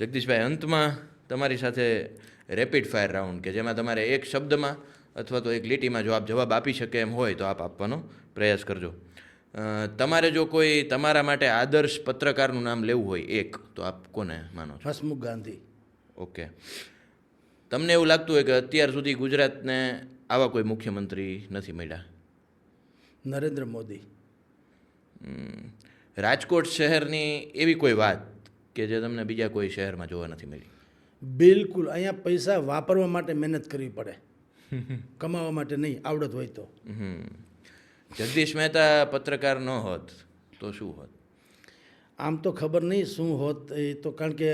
જગદીશભાઈ, અંતમાં તમારી સાથે રેપિડ ફાયર રાઉન્ડ કે જેમાં તમારે એક શબ્દમાં અથવા તો એક લીટીમાં જો આપ જવાબ આપી શકે એમ હોય તો આપ આપવાનો પ્રયાસ કરજો. તમારે જો કોઈ તમારા માટે આદર્શ પત્રકારનું નામ લેવું હોય એક, તો આપ કોને માનો છો? હસમુખ ગાંધી. ઓકે. તમને એવું લાગતું હોય કે અત્યાર સુધી ગુજરાતને આવા કોઈ મુખ્યમંત્રી નથી મળ્યા? નરેન્દ્ર મોદી. રાજકોટ શહેરની એવી કોઈ વાત કે જે તમને બીજા કોઈ શહેરમાં જોવા નથી મળી? બિલકુલ. અહીંયા પૈસા વાપરવા માટે મહેનત કરવી પડે, કમાવા માટે નહીં. આવડત હોય તો. જગદીશ મહેતા પત્રકાર ન હોત તો શું હોત? આમ તો ખબર નહીં શું હોત. એ તો કારણ કે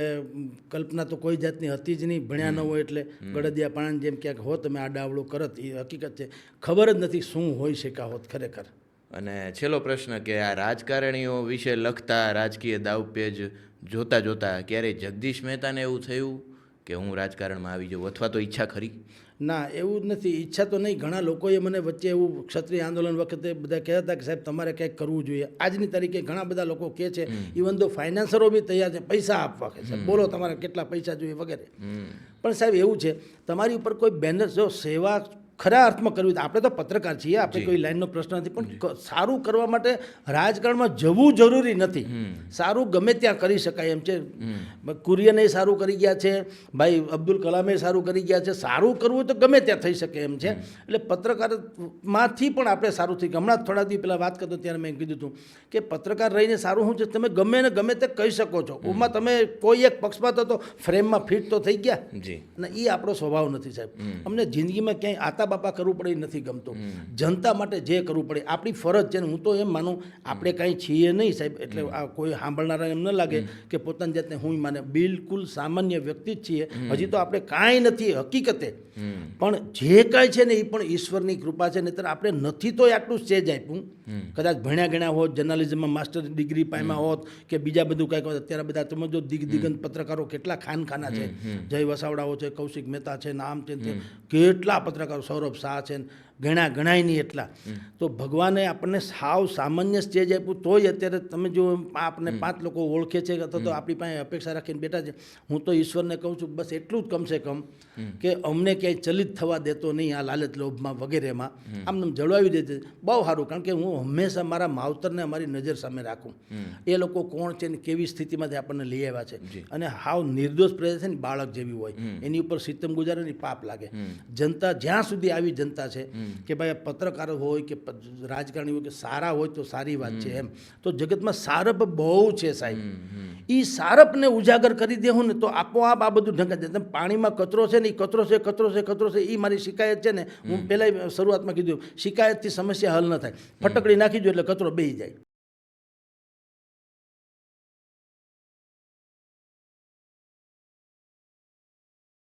કલ્પના તો કોઈ જાતની હતી જ નહીં. ભણ્યા ન હોય એટલે ગળદિયા પાણી જેમ ક્યાંક હોત તમે આડાવડો કરત. એ હકીકત છે. ખબર જ નથી શું હોઈ શક્યા હોત ખરેખર. અને છેલ્લો પ્રશ્ન કે આ રાજકારણીઓ વિશે લખતા રાજકીય દાવપેજ જોતા જોતા ક્યારેય જગદીશ મહેતાને એવું થયું કે હું રાજકારણમાં આવી જાઉં, અથવા તો ઈચ્છા ખરી? ના, એવું જ નથી. ઈચ્છા તો નહીં. ઘણા લોકોએ મને વચ્ચે એવું ક્ષત્રિય આંદોલન વખતે બધા કહેતા હતા કે સાહેબ તમારે કંઈક કરવું જોઈએ. આજની તારીખે ઘણા બધા લોકો કહે છે, ઇવન તો ફાઇનાન્સરો બી તૈયાર છે પૈસા આપવા કે સાહેબ બોલો તમારે કેટલા પૈસા જોઈએ વગેરે. પણ સાહેબ એવું છે, તમારી ઉપર કોઈ બેનર જો સેવા ખરા અર્થમાં કરવી, આપણે તો પત્રકાર છીએ, આપણે કોઈ લાઈનનો પ્રશ્ન નથી, પણ સારું કરવા માટે રાજકારણમાં જવું જરૂરી નથી. સારું ગમે ત્યાં કરી શકાય એમ છે. કુરિયને સારું કરી ગયા છે, ભાઈ અબ્દુલ કલામે સારું કરી ગયા છે. સારું કરવું તો ગમે ત્યાં થઈ શકે એમ છે. એટલે પત્રકારમાંથી પણ આપણે સારું થઈ. હમણાં થોડા દિવસ પહેલાં વાત કરતો ત્યારે મેં કીધું હતું કે પત્રકાર રહીને સારું શું છે, તમે ગમે ને ગમે તે કહી શકો છો. ઓમાં તમે કોઈ એક પક્ષપાત તો ફ્રેમમાં ફિટ તો થઈ ગયા. અને એ આપણો સ્વભાવ નથી સાહેબ. અમને જિંદગીમાં ક્યાંય આતા બાપા કરવું પડે એ નથી ગમતું. જનતા માટે જે કરવું પડે આપણી ફરજ છે ને. હું તો એમ માનું આપણે કાંઈ છીએ નહીં સાહેબ. એટલે આ કોઈ સાંભળનારા એમ ન લાગે કે પોતાની જાતને હું માને. બિલકુલ સામાન્ય વ્યક્તિ જ છીએ. હજી તો આપણે કાંઈ નથી હકીકતે. પણ જે કાંઈ છે ને એ પણ ઈશ્વરની કૃપા છે. નહીંતર આપણે નથી તો આટલું સ્ટેજ આપ્યું. કદાચ ભણ્યા ગણ્યા હોત, જર્નાલિઝમમાં માસ્ટર ડિગ્રી પામ્યા હોત કે બીજા બધું કાંઈક હોત. અત્યારે બધા તમે જો દિગંત પત્રકારો કેટલા ખાનખાના છે. જય વસાવડાઓ છે, કૌશિક મહેતા છે, નામ છે, કેટલા પત્રકારો, સૌરભ શાહ છે, ગણાય નહીં એટલા. તો ભગવાને આપણને સાવ સામાન્ય સ્ટેજ આપ્યું તોય અત્યારે તમે જો આપણને 5 લોકો ઓળખે છે અથવા તો આપણી પાસે અપેક્ષા રાખીને બેઠા છે. હું તો ઈશ્વરને કહું છું બસ એટલું જ કમસે કમ કે અમને ક્યાંય ચલિત થવા દેતો નહીં આ લાલચ લોભમાં વગેરેમાં. આમને જળવાવી દે છે બહુ સારું. કારણ કે હું હંમેશા મારા માવતરને અમારી નજર સામે રાખું. એ લોકો કોણ છે ને કેવી સ્થિતિમાંથી આપણને લઈ આવ્યા છે. અને હાવ નિર્દોષ પ્રજા છે ને બાળક જેવી હોય, એની ઉપર સિતમ ગુજારે ને પાપ લાગે. જનતા જ્યાં સુધી આવી જનતા છે કે ભાઈ પત્રકારો હોય કે રાજકારણી હોય કે સારા હોય તો સારી વાત છે એમ. તો જગતમાં સારપ બહુ છે સાહેબ. એ સારપને ઉજાગર કરી દેવું ને તો આપોઆપ આ બધું ઢંકાઈ જાય. તમે પાણીમાં કચરો છે ને એ કચરો છે એ મારી શિકાયત છે ને. હું પહેલાં શરૂઆતમાં કીધું શિકાયતથી સમસ્યા હલ ન થાય. ફટકડી નાખી દો એટલે કચરો બેસી જાય.